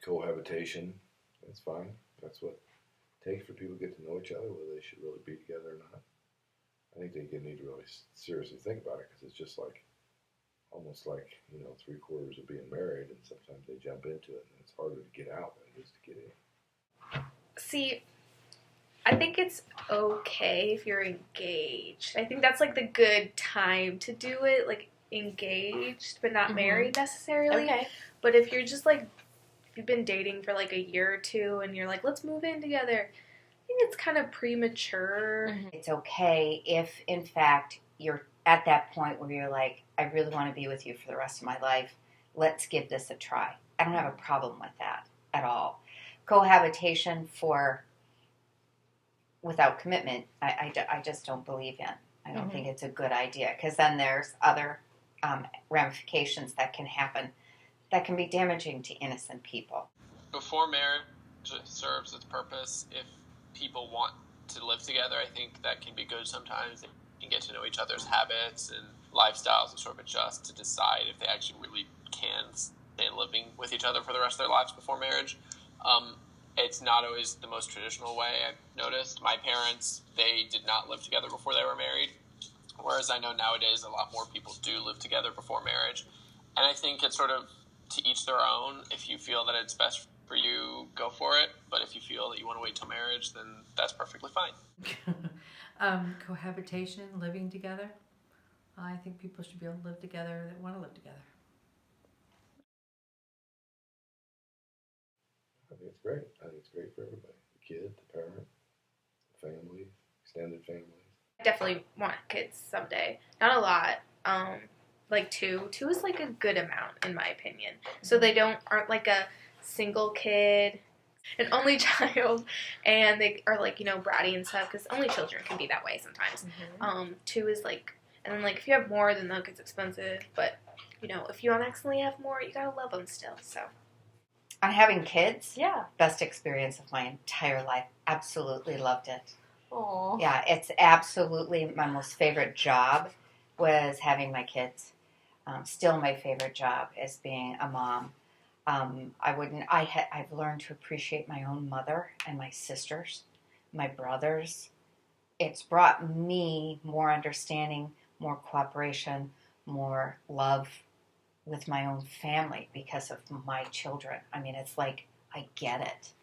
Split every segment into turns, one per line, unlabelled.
cohabitation. That's fine. That's what it takes for people to get to know each other, whether they should really be together or not. I think they need to really seriously think about it, because it's just like, almost like, 3/4 of being married, and sometimes they jump into it and it's harder to get out than it is to get in.
See, I think it's okay if you're engaged. I think that's like the good time to do it, like engaged but not married necessarily.
Okay.
But if you're just like, you've been dating for like a year or two and you're like, let's move in together, I think it's kind of premature.
It's okay if, in fact, you're at that point where you're like, I really want to be with you for the rest of my life. Let's give this a try. I don't have a problem with that at all. Cohabitation without commitment, I just don't believe in. I don't think it's a good idea, because then there's other ramifications that can happen that can be damaging to innocent people.
Before marriage serves its purpose, if people want to live together, I think that can be good sometimes. They can get to know each other's habits and lifestyles and sort of adjust to decide if they actually really can stay living with each other for the rest of their lives before marriage. It's not always the most traditional way, I've noticed. My parents, they did not live together before they were married, whereas I know nowadays a lot more people do live together before marriage. And I think it's sort of to each their own. If you feel that it's best for you, go for it. But if you feel that you want to wait till marriage, then that's perfectly fine.
Cohabitation, living together. I think people should be able to live together that want to live together.
I think it's great. I think it's great for everybody. The kid, the parent, the family, extended families.
I definitely want kids someday. Not a lot. Like two. Two is like a good amount in my opinion. So they aren't like a single kid, an only child, and they are like, bratty and stuff, because only children can be that way sometimes. Two is like, and then like if you have more, then that gets expensive. But if you accidentally have more, you gotta love them still. So.
On having kids, best experience of my entire life. Absolutely loved it.
Aww.
Yeah, it's absolutely my most favorite job was having my kids. Still my favorite job is being a mom. I've learned to appreciate my own mother and my sisters, my brothers. It's brought me more understanding, more cooperation, more love with my own family because of my children. I mean, it's like, I get it.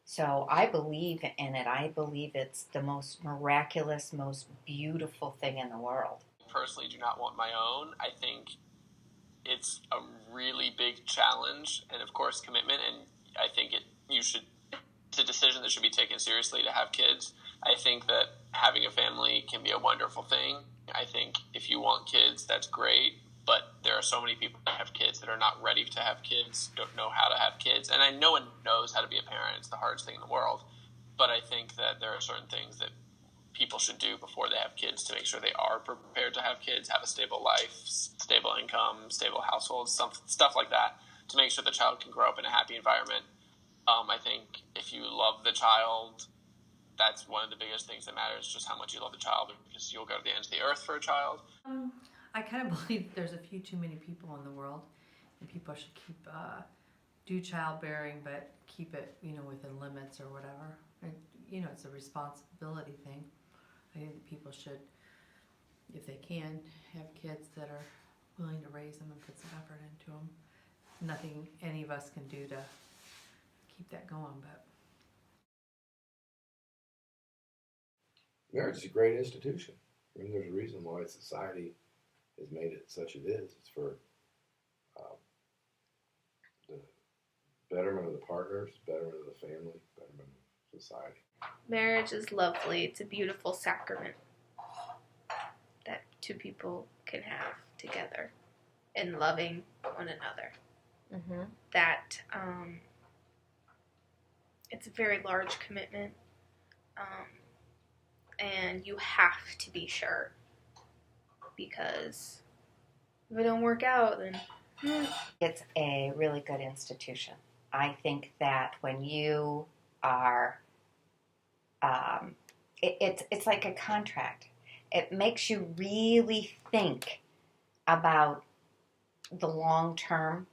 So I believe in it. I believe it's the most miraculous, most beautiful thing in the world.
Personally do not want my own. I think it's a really big challenge and, of course, commitment. And I think it's a decision that should be taken seriously to have kids. I think that having a family can be a wonderful thing. I think if you want kids, that's great. But there are so many people that have kids that are not ready to have kids, don't know how to have kids. And no one knows how to be a parent. It's the hardest thing in the world. But I think that there are certain things that people should do before they have kids to make sure they are prepared to have kids, have a stable life, stable income, stable household, stuff like that, to make sure the child can grow up in a happy environment. I think if you love the child, that's one of the biggest things that matters, just how much you love the child, because you'll go to the ends of the earth for a child.
I kind of believe there's a few too many people in the world, and people should do childbearing, but keep it, within limits or whatever. It's a responsibility thing. I think that people should, if they can, have kids that are willing to raise them and put some effort into them. Nothing any of us can do to keep that going, but.
Marriage is a great institution. I mean, there's a reason why society has made it such it is. It's for the betterment of the partners, betterment of the family, betterment of society.
Marriage is lovely. It's a beautiful sacrament that two people can have together and loving one another. That it's a very large commitment, and you have to be sure, because if it don't work out, then
It's a really good institution. I think that when you are, it's like a contract. It makes you really think about the long term.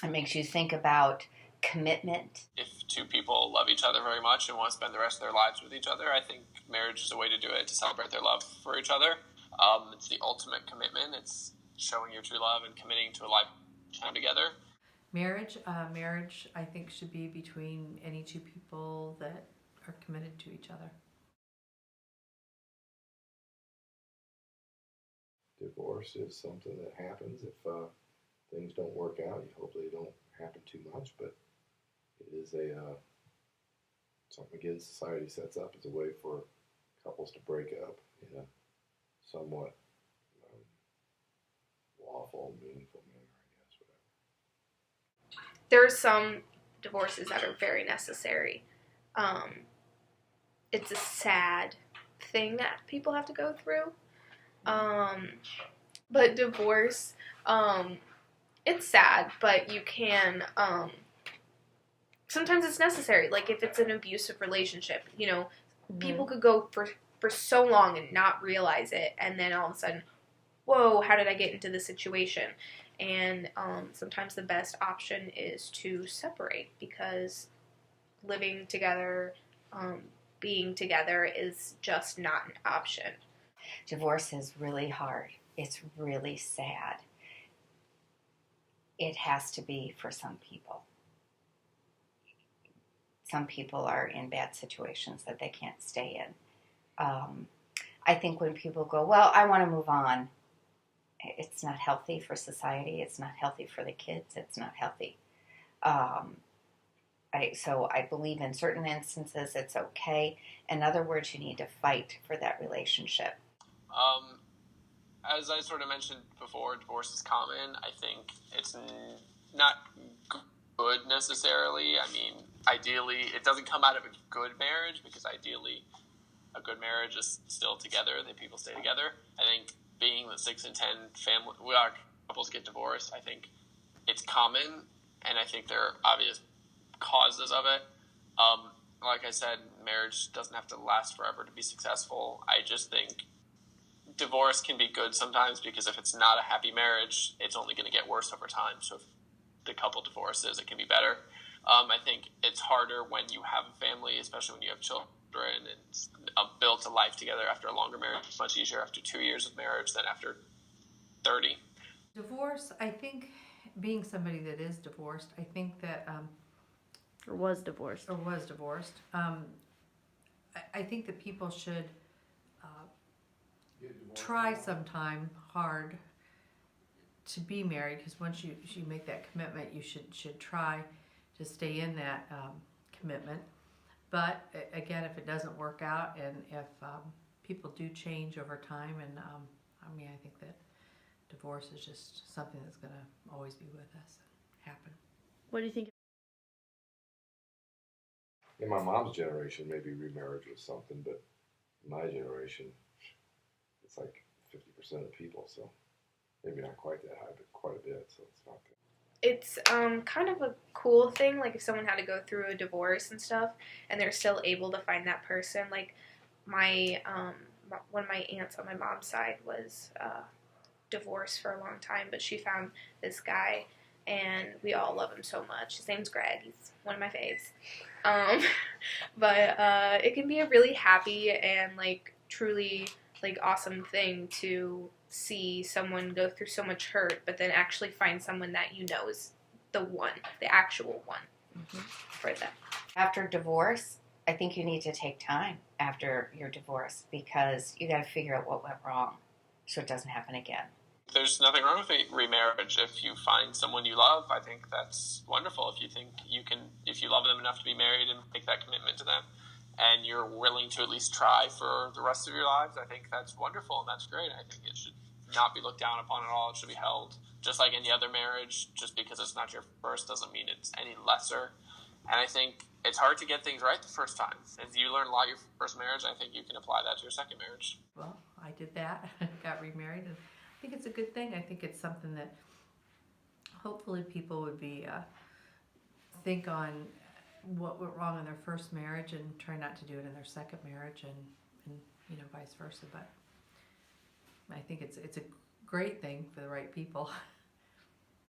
It makes you think about commitment.
If two people love each other very much and want to spend the rest of their lives with each other, I think marriage is a way to do it, to celebrate their love for each other. It's the ultimate commitment. It's showing your true love and committing to a lifetime together.
Marriage, I think should be between any two people that are committed to each other.
Divorce is something that happens if things don't work out. You hope they don't happen too much, but it is something again society sets up as a way for couples to break up in a somewhat lawful, meaningful manner, I guess. Whatever.
There are some divorces that are very necessary. It's a sad thing that people have to go through. But divorce, it's sad, but you can, sometimes it's necessary. Like if it's an abusive relationship, you know, people could go for so long and not realize it, and then all of a sudden, whoa, how did I get into this situation? And sometimes the best option is to separate, because living together, being together is just not an option.
Divorce is really hard. It's really sad. It has to be for some people. Some people are in bad situations that they can't stay in. I think when people go, well, I want to move on, it's not healthy for society. It's not healthy for the kids. It's not healthy. So I believe in certain instances it's okay. In other words, you need to fight for that relationship.
As I sort of mentioned before, divorce is common. I think it's not good necessarily. I mean, ideally, it doesn't come out of a good marriage, because ideally a good marriage is still together, that people stay together. I think being that 6 in 10 couples get divorced, I think it's common, and I think there are obvious causes of it. Like I said, marriage doesn't have to last forever to be successful. I just think divorce can be good sometimes, because if it's not a happy marriage, it's only going to get worse over time. So if the couple divorces, it can be better. I think it's harder when you have a family, especially when you have children and built a life together after a longer marriage. It's much easier after 2 years of marriage than after 30.
Divorce, I think, being somebody that is divorced, I think that
Or was divorced.
I think that people should try sometime hard to be married, because once you make that commitment, you should try to stay in that commitment. But again, if it doesn't work out, and if people do change over time, and I think that divorce is just something that's going to always be with us and happen.
What do you think?
In my mom's generation, maybe remarriage was something, but in my generation, it's like 50% of people, so maybe not quite that high, but quite a bit, so it's not good.
It's kind of a cool thing, like if someone had to go through a divorce and stuff, and they're still able to find that person. Like my one of my aunts on my mom's side was divorced for a long time, but she found this guy, and we all love him so much. His name's Greg. He's one of my faves. But it can be a really happy and like truly like awesome thing to see someone go through so much hurt, but then actually find someone that you know is the one, the actual one for them.
After divorce, I think you need to take time after your divorce, because you got to figure out what went wrong so it doesn't happen again.
There's nothing wrong with remarriage. If you find someone you love, I think that's wonderful. If you think you can, if you love them enough to be married and make that commitment to them, and you're willing to at least try for the rest of your lives, I think that's wonderful and that's great. I think it should not be looked down upon at all. It should be held just like any other marriage. Just because it's not your first doesn't mean it's any lesser. And I think it's hard to get things right the first time. If you learn a lot your first marriage, I think you can apply that to your second marriage.
Well, I did that. Got remarried, and I think it's a good thing. I think it's something that hopefully people would be think on what went wrong in their first marriage and try not to do it in their second marriage, and vice versa. But I think it's a great thing for the right people.